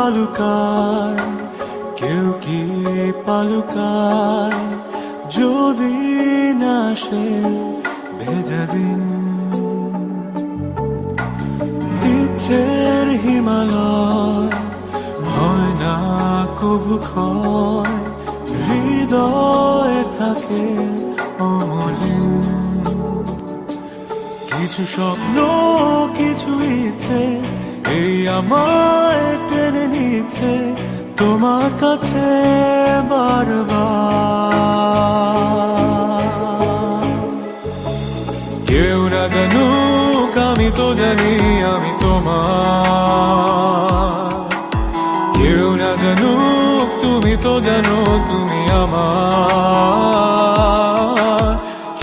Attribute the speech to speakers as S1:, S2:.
S1: বালুকায়, কেউ কি পালুকায়, যদি না সে ভেজা দিন। ইচ্ছের হিমালয় হয় না কবু ক্ষয়, হৃদয়ে থাকে অমলিন। কিছু স্বপ্ন কিছু ইচ্ছে এই আমায় টেনে নিচ্ছে তোমার কাছে বারবার। কেউ না জানুক আমি তো জানি আমি তোমার, কেউ না জানুক তুমি তো জানো তুমি আমার।